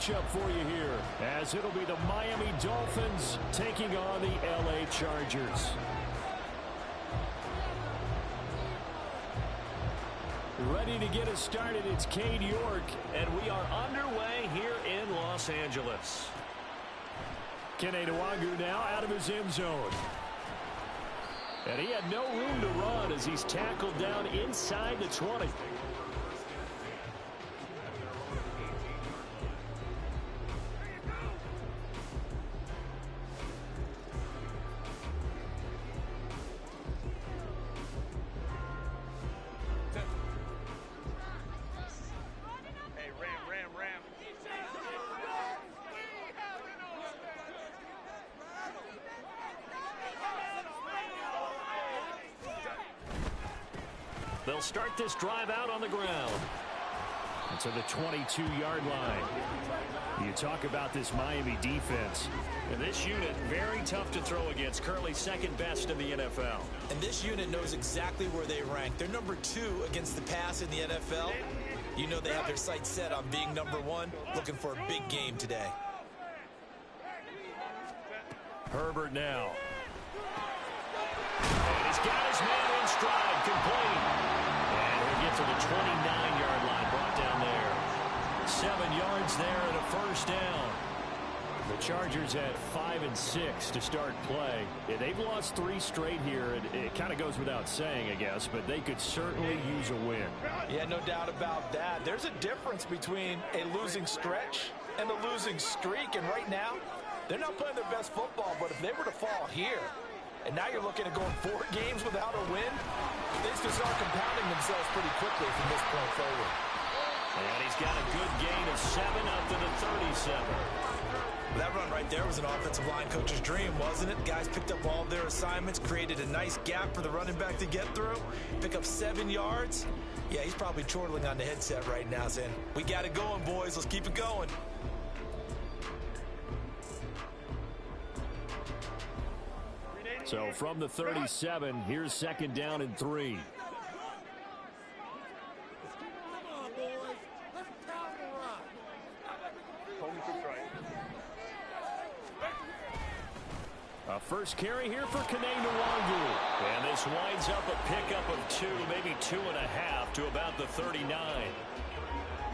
matchup for you here, as it'll be the Miami Dolphins taking on the LA Chargers. Ready to get us started, it's Cade York, and we are underway here in Los Angeles. Kenny Nwangu now out of his end zone. And he had no room to run as he's tackled down inside the 20. They'll start this drive out on the ground. To the 22-yard line. You talk about this Miami defense. And this unit, very tough to throw against. Currently second best in the NFL. And this unit knows exactly where they rank. They're number 2 against the pass in the NFL. You know they have their sights set on being number 1, looking for a big game today. Herbert now. And he's got his man in stride, complete. And he'll get to the 29-yard line, brought down there. 7 yards there and a first down. The Chargers had 5 and 6 to start play. Yeah, they've lost 3 straight here. It kind of goes without saying, I guess, but they could certainly use a win. Yeah, no doubt about that. There's a difference between a losing stretch and a losing streak, and right now, they're not playing their best football, but if they were to fall here, and now you're looking at going 4 games without a win, things can start compounding themselves pretty quickly from this point forward. And he's got a good gain of 7 up to the 37. That run right there was an offensive line coach's dream, wasn't it? Guys picked up all of their assignments, created a nice gap for the running back to get through, pick up 7 yards. Yeah, he's probably chortling on the headset right now saying, we got it going, boys. Let's keep it going. So from the 37, here's second down and 3. A first carry here for Kenny Nwangu. And this winds up a pickup of 2, maybe 2.5 to about the 39.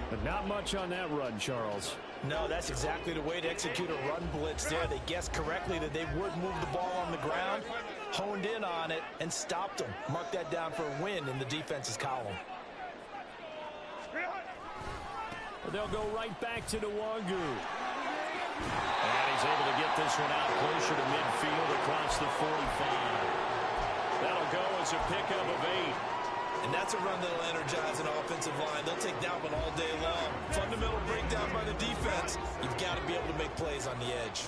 But not much on that run, Charles. No, that's exactly the way to execute a run blitz there. They guessed correctly that they would move the ball on the ground, honed in on it, and stopped them. Mark that down for a win in the defense's column. They'll go right back to Nwangu. And he's able to get this one out closer to midfield across the 45. That'll go as a pickup of 8. And that's a run that'll energize an offensive line. They'll take that one all day long. Fundamental breakdown by the defense. You've got to be able to make plays on the edge.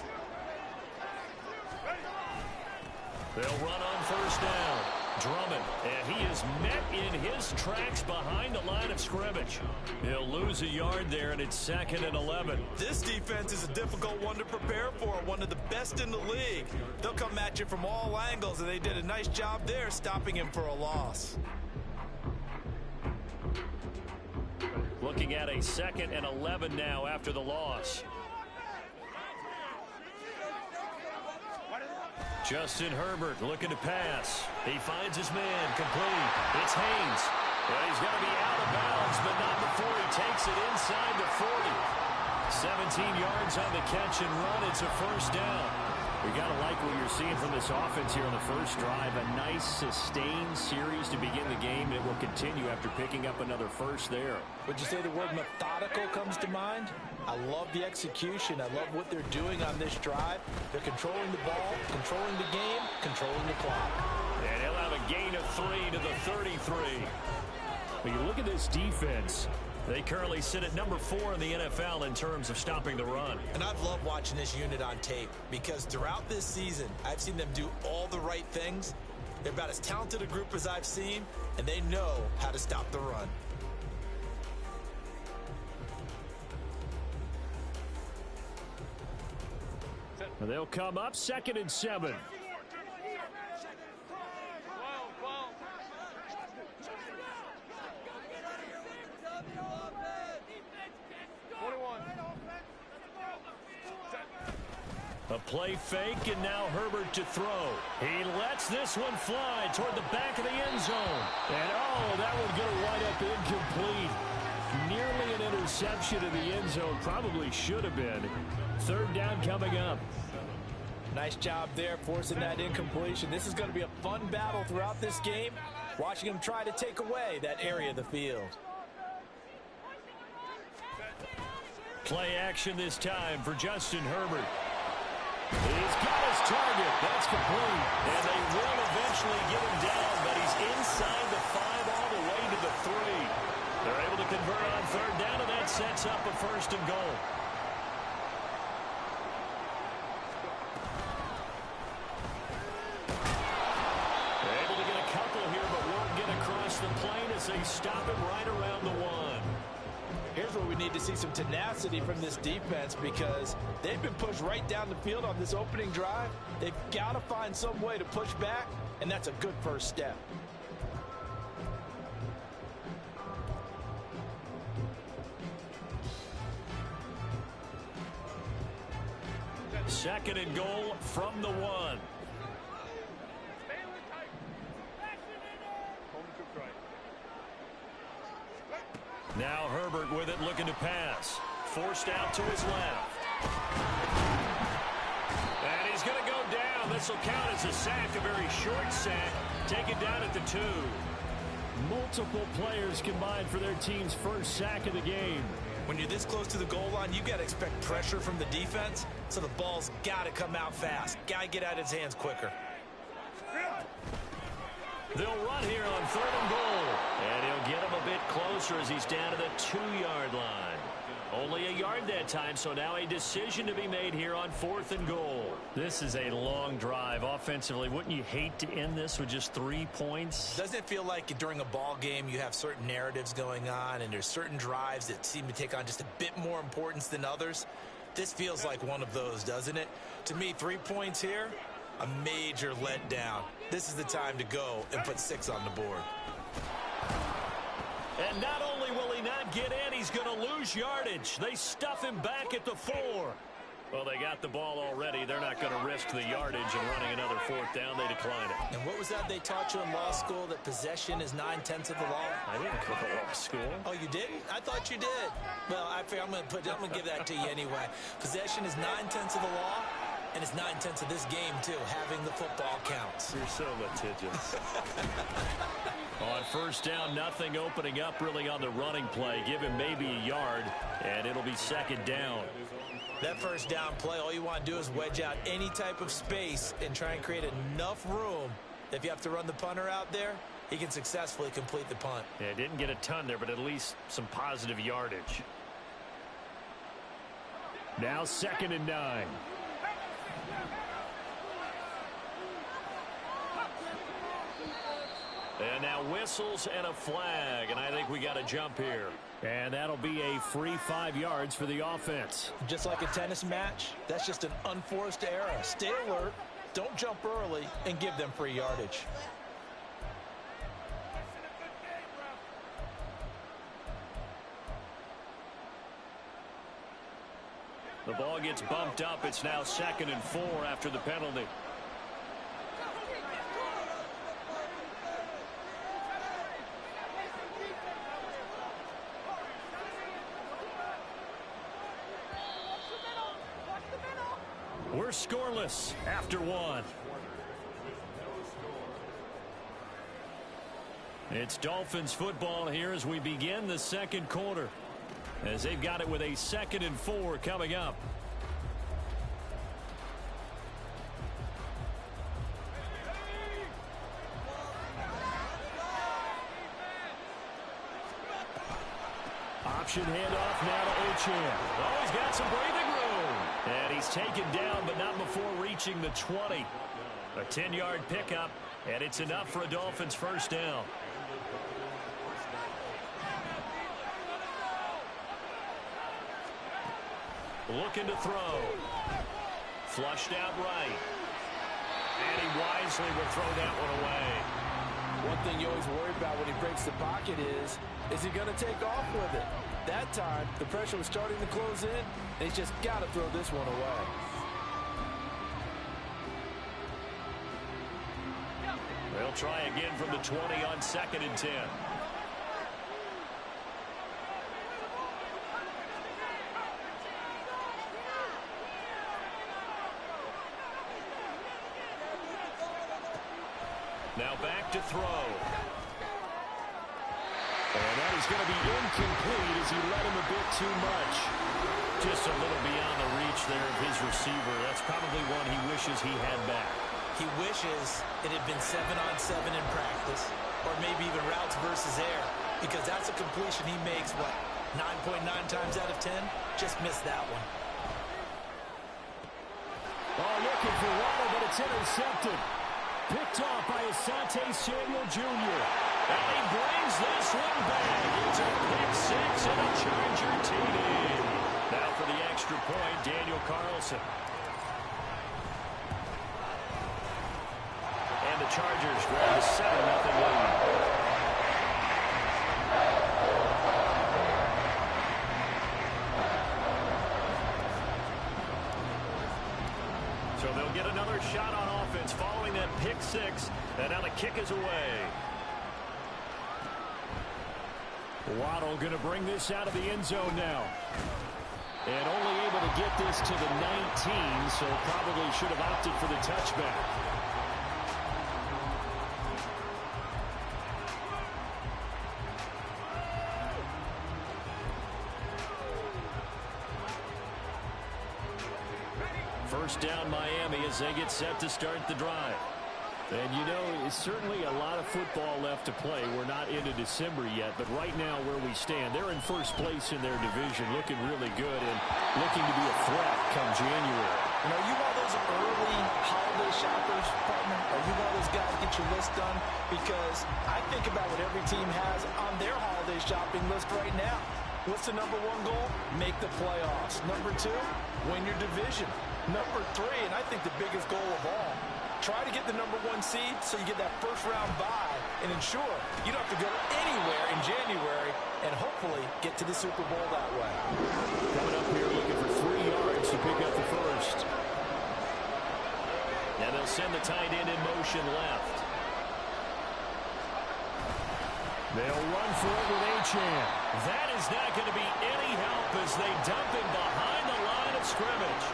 They'll run on first down. Drummond, and he is met in his tracks behind the line of scrimmage. He'll lose a yard there, and it's second and 11. This defense is a difficult one to prepare for, one of the best in the league. They'll come at you from all angles, and they did a nice job there stopping him for a loss. Looking at a second and 11 now after the loss. Justin Herbert looking to pass. He finds his man, complete. It's Haynes. Well, he's going to be out of bounds, but not before he takes it inside the 40. 17 yards on the catch and run. It's a first down. We got to like what you're seeing from this offense here on the first drive. A nice, sustained series to begin the game. It will continue after picking up another first there. Would you say the word methodical comes to mind? I love the execution. I love what they're doing on this drive. They're controlling the ball, controlling the game, controlling the clock. And he'll have a gain of 3 to the 33. When you look at this defense, they currently sit at number 4 in the NFL in terms of stopping the run. And I've loved watching this unit on tape because throughout this season, I've seen them do all the right things. They're about as talented a group as I've seen, and they know how to stop the run. They'll come up second and 7. A play fake, and now Herbert to throw. He lets this one fly toward the back of the end zone. And, oh, that one's going to wind up incomplete. Nearly an interception in the end zone. Probably should have been. Third down coming up. Nice job there forcing that incompletion. This is going to be a fun battle throughout this game. Watching him try to take away that area of the field. Play action this time for Justin Herbert. He's got his target. That's complete. And they will eventually get him down, but he's inside the 5 all the way to the 3. They're able to convert on third down, and that sets up a first and goal. They're able to get a couple here, but won't get across the plane as they stop him right around the 1. Here's where we need to see some tenacity from this defense because they've been pushed right down the field on this opening drive. They've got to find some way to push back, and that's a good first step. Second and goal from the 1. Now Herbert with it, looking to pass. Forced out to his left. And he's going to go down. This will count as a sack, a very short sack. Taken down at the 2. Multiple players combined for their team's first sack of the game. When you're this close to the goal line, you've got to expect pressure from the defense, so the ball's got to come out fast. Got to get out of his hands quicker. They'll run here on third and goal. And he'll get him a bit closer as he's down to the 2-yard line. Only a yard that time, so now a decision to be made here on fourth and goal. This is a long drive offensively. Wouldn't you hate to end this with just 3 points? Doesn't it feel like during a ball game you have certain narratives going on and there's certain drives that seem to take on just a bit more importance than others? This feels like one of those, doesn't it? To me, 3 points here, a major letdown. This is the time to go and put 6 on the board. And not only will he not get in, he's going to lose yardage. They stuff him back at the 4. Well, they got the ball already. They're not going to risk the yardage and running another fourth down. They decline it. And what was that they taught you in law school, that possession is 9/10 of the law? I didn't go to law school. Oh, you didn't? I thought you did. Well, I'm going to give that to you anyway. Possession is 9/10 of the law, and it's 9/10 of this game, too. Having the football counts. You're so litigious. On first down, nothing opening up really on the running play. Give him maybe a yard, and it'll be second down. That first down play, all you want to do is wedge out any type of space and try and create enough room that if you have to run the punter out there, he can successfully complete the punt. Yeah, didn't get a ton there, but at least some positive yardage. Now 2nd and 9. And now whistles and a flag, and I think we got a jump here. And that'll be a free 5 yards for the offense. Just like a tennis match, that's just an unforced error. Stay alert, don't jump early, and give them free yardage. The ball gets bumped up. It's now 2nd and 4 after the penalty. We're scoreless after 1. It's Dolphins football here as we begin the second quarter, as they've got it with a 2nd and 4 coming up. Option handoff now to Ochan. Oh, he's got some breathing room. And he's taken down, but not before reaching the 20. A 10-yard pickup, and it's enough for a Dolphins first down. Looking to throw. Flushed out right. And he wisely will throw that one away. One thing you always worry about when he breaks the pocket is he going to take off with it? That time, the pressure was starting to close in, and he's just got to throw this one away. They'll try again from the 20 on 2nd and 10. Now back to throw. And that is going to be incomplete as he led him a bit too much. Just a little beyond the reach there of his receiver. That's probably one he wishes he had back. He wishes it had been 7-on-7 in practice, or maybe even routes versus air, because that's a completion he makes, what, 9.9 times out of 10? Just missed that one. Oh, looking for Waddle, but it's intercepted. Picked off by Asante Samuel Jr. And he brings this one back. It's a pick six and a Charger TD. Now for the extra point, Daniel Carlson. And the Chargers grab a 7-0 lead. So they'll get another shot on offense following that pick six. And now the kick is away. Waddle going to bring this out of the end zone now. And only able to get this to the 19, so probably should have opted for the touchback. First down Miami as they get set to start the drive. And you know, it's certainly a lot of football left to play. We're not into December yet, but right now where we stand, they're in first place in their division, looking really good and looking to be a threat come January. You know, you one of those early holiday shoppers, partner? Are you one of those guys get your list done? Because I think about what every team has on their holiday shopping list right now. What's the number one goal? Make the playoffs. Number two, win your division. Number three, and I think the biggest goal of all, try to get the number one seed so you get that first round bye and ensure you don't have to go anywhere in January and hopefully get to the Super Bowl that way. Coming up here looking for 3 yards to pick up the first. And they'll send the tight end in motion left. They'll run for it with Achane. That is not going to be any help as they dump him behind the line of scrimmage.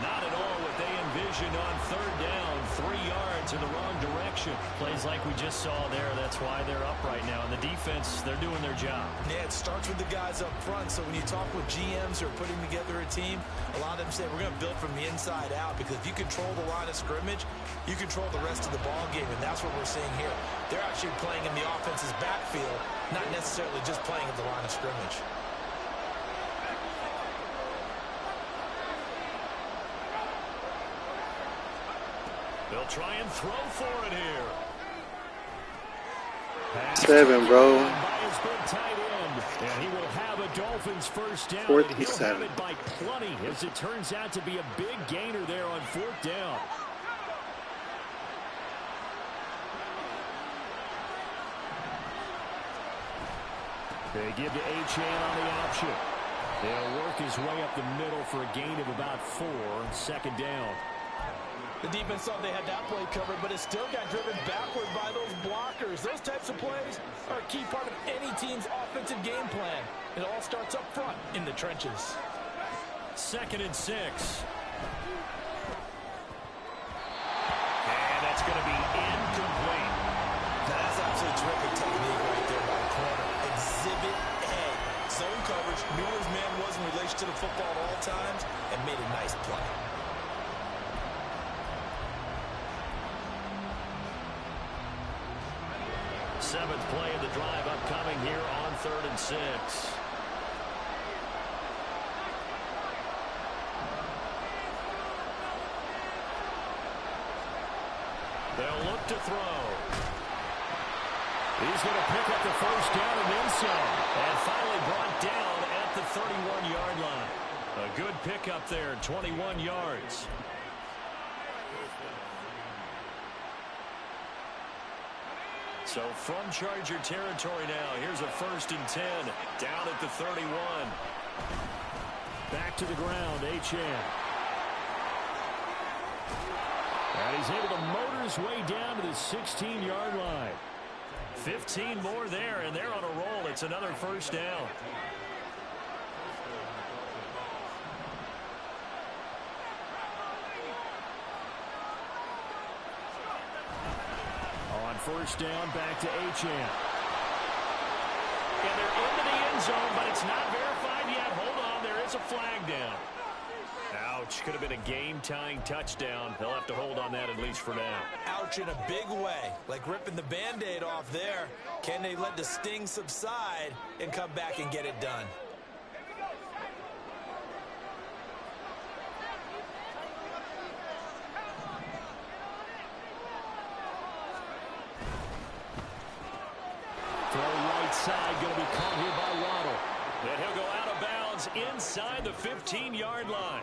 Not at all what they envisioned on third down. 3 yards in the wrong direction. Plays like we just saw there. That's why they're up right now. And the defense, they're doing their job. Yeah, it starts with the guys up front. So when you talk with GMs who are putting together a team, a lot of them say we're going to build from the inside out, because if you control the line of scrimmage, you control the rest of the ball game. And that's what we're seeing here. They're actually playing in the offense's backfield, not necessarily just playing at the line of scrimmage. They'll try and throw for it here. 7, bro. By his big tight end. And he will have a Dolphins first down. 4th and and he'll 7. have it by plenty, as it turns out to be a big gainer there on 4th down. They give to Achane on the option. They'll work his way up the middle for a gain of about 4 on 2nd down. The defense thought they had that play covered, but it still got driven backward by those blockers. Those types of plays are a key part of any team's offensive game plan. It all starts up front in the trenches. 2nd and 6. And that's going to be incomplete. Now, that's absolutely terrific technique right there by the corner. Exhibit A. Zone coverage, knew his man was in relation to the football at all times, and made a nice play. Seventh play of the drive upcoming here on 3rd and 6. They'll look to throw. He's going to pick up the first down and then some. And finally brought down at the 31-yard line. A good pickup there, 21 yards. So from Charger territory now, here's a 1st and 10, down at the 31. Back to the ground, Achane. And he's able to motor his way down to the 16-yard line. 15 more there, and they're on a roll. It's another first down. On first down, back to Achane. And they're into the end zone, but it's not verified yet. Hold on, there is a flag down. Ouch, could have been a game-tying touchdown. They'll have to hold on that at least for now. Ouch in a big way, like ripping the Band-Aid off there. Can they let the sting subside and come back and get it done? Throw right side, going to be caught here by Waddle. And he'll go out of bounds inside the 15-yard line.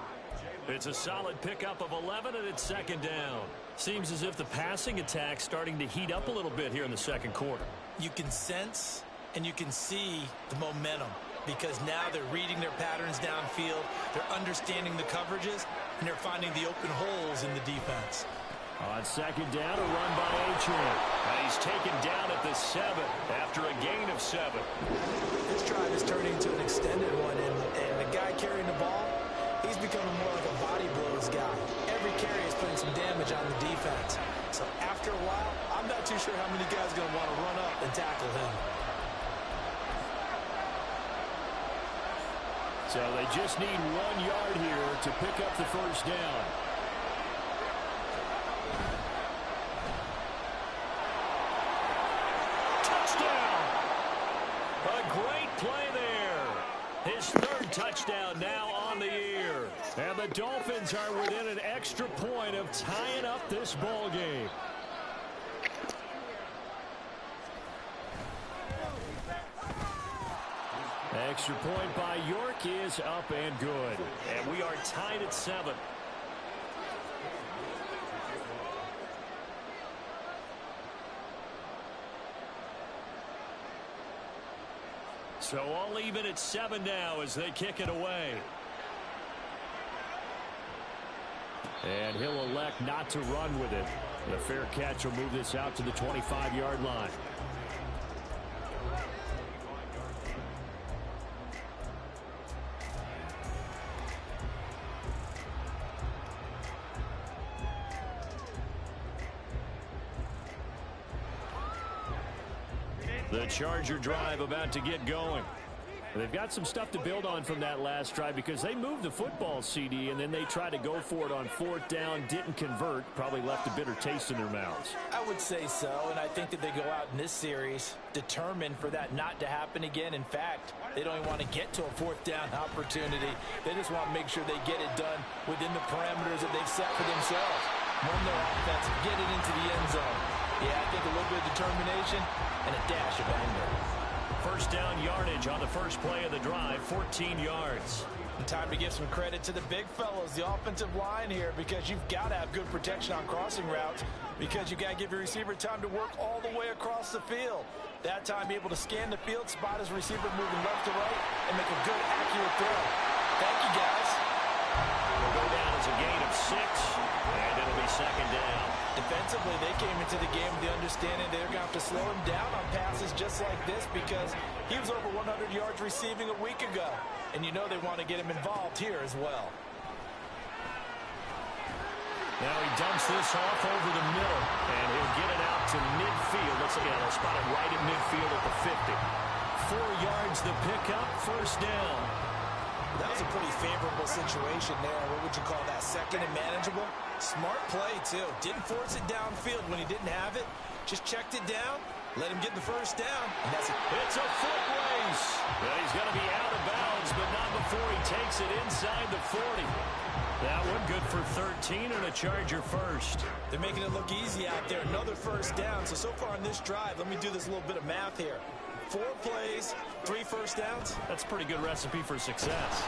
It's a solid pickup of 11, and it's second down. Seems as if the passing attack's starting to heat up a little bit here in the second quarter. You can sense and you can see the momentum because now they're reading their patterns downfield, they're understanding the coverages, and they're finding the open holes in the defense. On second down, a run by Achane. And he's taken down at the 7 after a gain of 7. This drive is turning into an extended one, and the guy carrying the ball, he's becoming more like a body blows guy. Every carry is putting some damage on the defense. So after a while, I'm not too sure how many guys are going to want to run up and tackle him. So they just need 1 yard here to pick up the first down. Touchdown! A great play there. His third touchdown now on the year. And the Dolphins are within an extra point of tying up this ball game. Extra point by York is up and good. And we are tied at 7. So all even at 7 now as they kick it away. And he'll elect not to run with it. The fair catch will move this out to the 25-yard line. The Charger drive about to get going. They've got some stuff to build on from that last drive because they moved the football, CD, and then they tried to go for it on fourth down, didn't convert, probably left a bitter taste in their mouths. I would say so, and I think that they go out in this series determined for that not to happen again. In fact, they don't even want to get to a fourth down opportunity. They just want to make sure they get it done within the parameters that they've set for themselves. Run their offense, get it into the end zone. Yeah, I think a little bit of determination and a dash of anger. First down yardage on the first play of the drive, 14 yards. And time to give some credit to the big fellas, the offensive line here, because you've got to have good protection on crossing routes because you've got to give your receiver time to work all the way across the field. That time, be able to scan the field, spot his receiver moving left to right, and make a good, accurate throw. Thank you, guys. Will go down as a gain of 6, and it'll be second down. Defensively, they came into the game with the understanding they're going to have to slow him down on passes just like this because he was over 100 yards receiving a week ago. And you know they want to get him involved here as well. Now he dumps this off over the middle, and he'll get it out to midfield. Let's see, they'll spot it right at midfield at the 50. 4 yards the pickup, first down. That was a pretty favorable situation there. What would you call that? Second and manageable? Smart play, too. Didn't force it downfield when he didn't have it. Just checked it down, let him get the first down, and that's it. It's a foot race. Well, he's going to be out of bounds, but not before he takes it inside the 40. That one good for 13 and a Charger first. They're making it look easy out there. Another first down. So far on this drive, let me do this little bit of math here. 4 plays, 3 first downs. That's a pretty good recipe for success.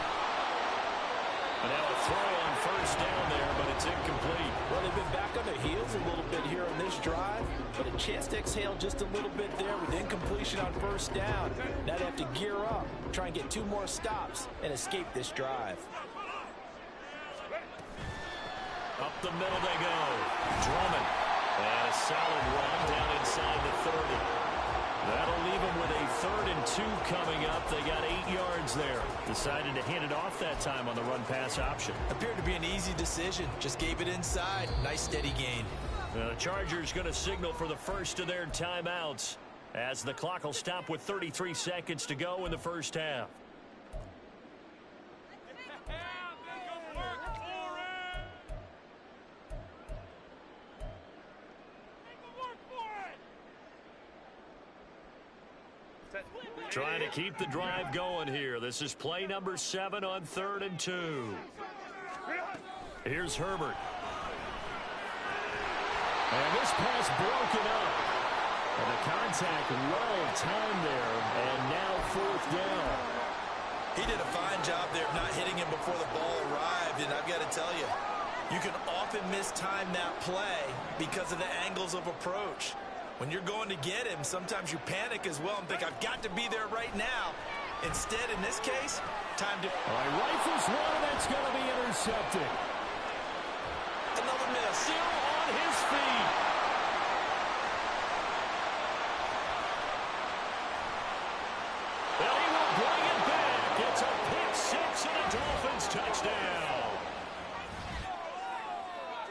And now a throw on first down there, but it's incomplete. Well, they've been back on their heels a little bit here on this drive, but a chance to exhale just a little bit there with incompletion on first down. Now they have to gear up, try and get 2 more stops, and escape this drive. Up the middle they go. Drummond. And a solid run down inside the 30. That'll leave them with a 3rd and 2 coming up. They got 8 yards there. Decided to hand it off that time on the run-pass option. Appeared to be an easy decision. Just gave it inside. Nice steady gain. The Chargers going to signal for the first of their timeouts as the clock will stop with 33 seconds to go in the first half. Trying to keep the drive going here. This is play number 7 on 3rd and 2. Here's Herbert. And this pass broken up. And the contact well timed there. And now 4th down. He did a fine job there of not hitting him before the ball arrived. And I've got to tell you, you can often mistime that play because of the angles of approach. When you're going to get him, sometimes you panic as well and think, I've got to be there right now. Instead, in this case, time to... All right, rifles one, and that's going to be intercepted. Another miss. Still on his feet. And he will bring it back. It's a pick 6 and a Dolphins touchdown.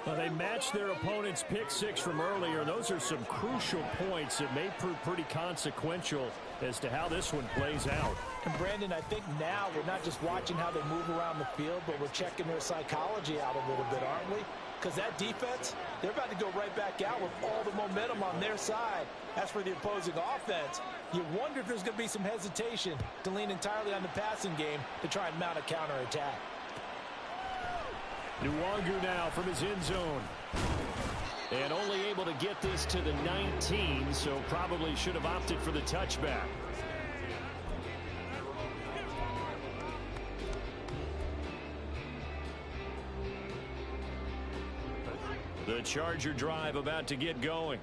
Well, they matched their opponent's pick 6 from earlier. Those are some crucial points that may prove pretty consequential as to how this one plays out. And Brandon, I think now we're not just watching how they move around the field, but we're checking their psychology out a little bit, aren't we? Because that defense, they're about to go right back out with all the momentum on their side. As for the opposing offense, you wonder if there's going to be some hesitation to lean entirely on the passing game to try and mount a counterattack. Nwangu now from his end zone. And only able to get this to the 19, so probably should have opted for the touchback. The Charger drive about to get going.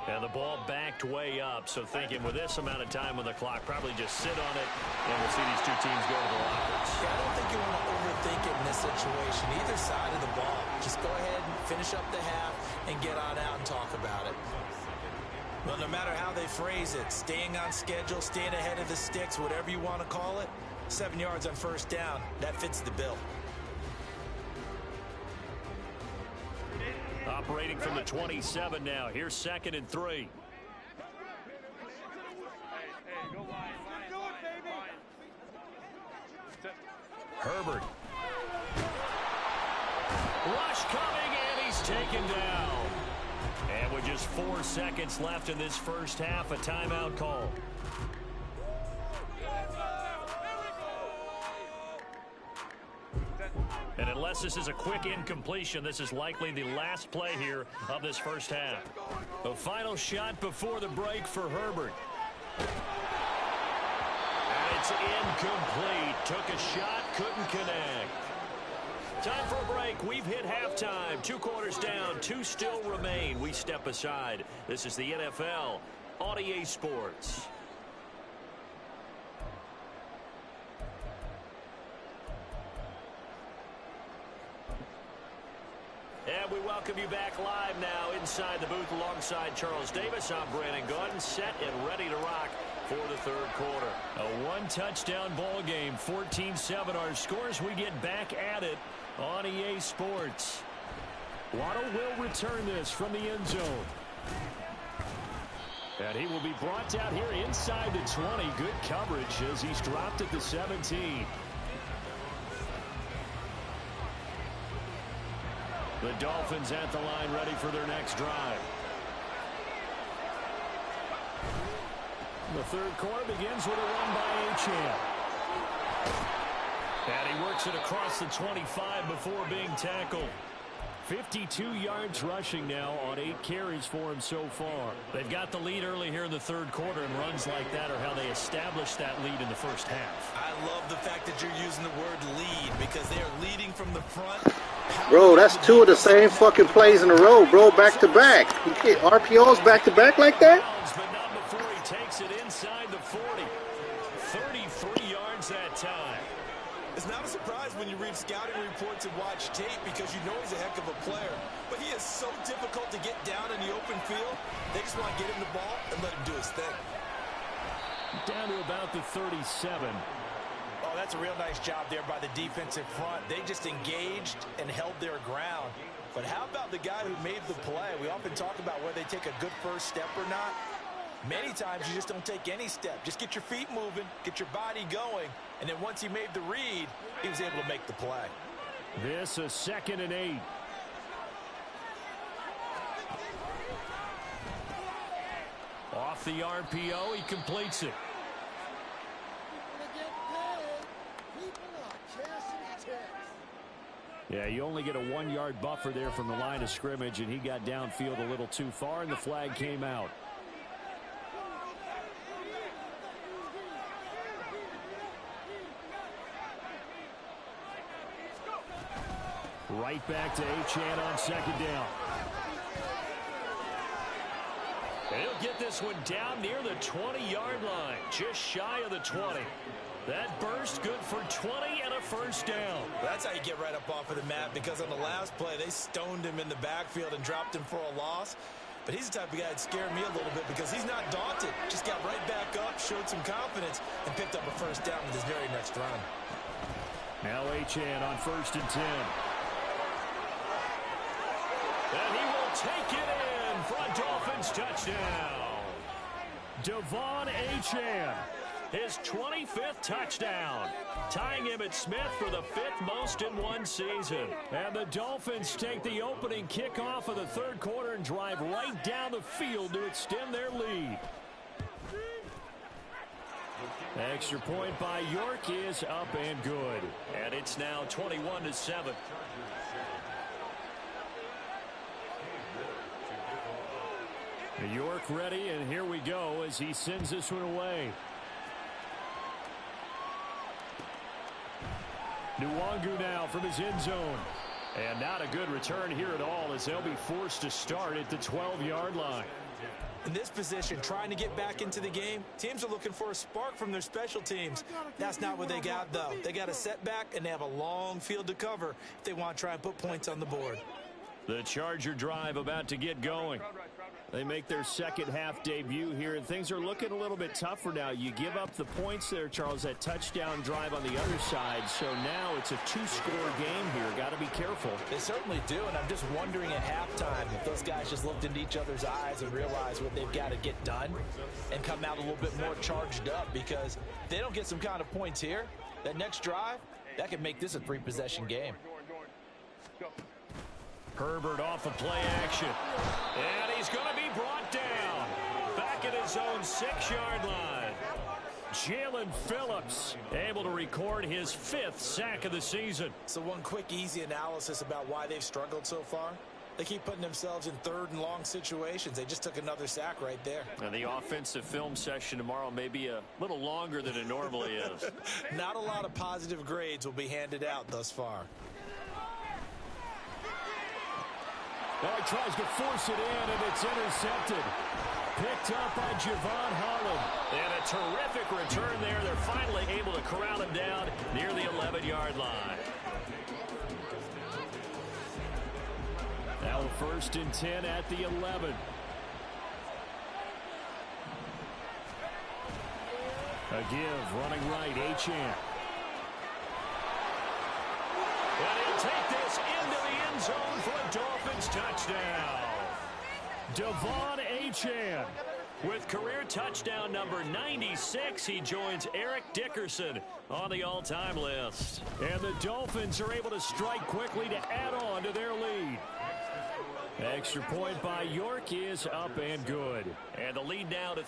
And the ball backed way up, so thinking with this amount of time on the clock, probably just sit on it, and we'll see these two teams go to the lockers. Yeah, I don't think you want to overthink it in this situation, either side of the ball. Just go ahead and finish up the half and get on out and talk about it. Well, no matter how they phrase it, staying on schedule, staying ahead of the sticks, whatever you want to call it, 7 yards on 1st down, that fits the bill. Operating from the 27 now. Here's 2nd and 3. Herbert. Rush coming, and he's taken down. And with just 4 seconds left in this first half, a timeout call. And unless this is a quick incompletion, this is likely the last play here of this first half. The final shot before the break for Herbert. And it's incomplete. Took a shot, couldn't connect. Time for a break. We've hit halftime. 2 quarters down, 2 still remain. We step aside. This is the NFL on EA Sports. And we welcome you back live now inside the booth alongside Charles Davis. I'm Brandon Gordon, set and ready to rock for the 3rd quarter. A 1-touchdown ball game, 14-7 our scores. We get back at it on EA Sports. Waddle will return this from the end zone. And he will be brought down here inside the 20. Good coverage as he's dropped at the 17. The Dolphins at the line ready for their next drive. The 3rd quarter begins with a run by Achane. And he works it across the 25 before being tackled. 52 yards rushing now on 8 carries for him so far. They've got the lead early here in the 3rd quarter, and runs like that are how they establish that lead in the first half. I love the fact that you're using the word lead because they are leading from the front. Bro, that's 2 of the same fucking plays in a row, bro, back to back. You get RPOs back to back like that? But not before he takes it inside the 40. 33 yards that time. It's not a surprise when you read scouting reports and watch tape because you know he's a heck of a player. But he is so difficult to get down in the open field. They just want to get him the ball and let him do his thing. Down to about the 37. Oh, that's a real nice job there by the defensive front. They just engaged and held their ground. But how about the guy who made the play? We often talk about whether they take a good first step or not. Many times you just don't take any step. Just get your feet moving, get your body going, and then once he made the read, he was able to make the play. This is 2nd and 8. Off the RPO, he completes it. Yeah, you only get a 1-yard buffer there from the line of scrimmage, and he got downfield a little too far, and the flag came out. Right back to Achane on 2nd down. He'll get this one down near the 20-yard line, just shy of the 20. That burst good for 20 and a first down. That's how you get right up off of the mat, because on the last play, they stoned him in the backfield and dropped him for a loss. But he's the type of guy that scared me a little bit because he's not daunted. Just got right back up, showed some confidence, and picked up a first down with his very next run. Now Achane on 1st and 10. And he will take it in for a Dolphins touchdown. Devon Achane, his 25th touchdown, tying Emmitt Smith for the 5th most in one season. And the Dolphins take the opening kickoff of the 3rd quarter and drive right down the field to extend their lead. Extra point by York is up and good. And it's now 21-7. York ready, and here we go as he sends this one away. Nwangu now from his end zone. And not a good return here at all as they'll be forced to start at the 12-yard line. In this position, trying to get back into the game, teams are looking for a spark from their special teams. That's not what they got, though. They got a setback, and they have a long field to cover if they want to try and put points on the board. The Charger drive about to get going. They make their second half debut here, and things are looking a little bit tougher now. You give up the points there, Charles, that touchdown drive on the other side. So now it's a 2-score game here. Got to be careful. They certainly do, and I'm just wondering at halftime if those guys just looked into each other's eyes and realized what they've got to get done and come out a little bit more charged up, because if they don't get some kind of points here, that next drive, that could make this a 3-possession game. Herbert off of play action. And he's going to be brought down. Back at his own 6-yard line. Jalen Phillips able to record his 5th sack of the season. So one quick, easy analysis about why they've struggled so far. They keep putting themselves in 3rd and long situations. They just took another sack right there. And the offensive film session tomorrow may be a little longer than it normally is. Not a lot of positive grades will be handed out thus far. Well, he tries to force it in, and it's intercepted. Picked up by Javon Holland. And a terrific return there. They're finally able to corral him down near the 11-yard line. Now 1st and 10 at the 11. A give, running right, Achane. And he'll take this into the end zone for a Dolphins touchdown. Devon Achane with career touchdown number 96. He joins Eric Dickerson on the all-time list. And the Dolphins are able to strike quickly to add on to their lead. Extra point by York is up and good. And the lead now to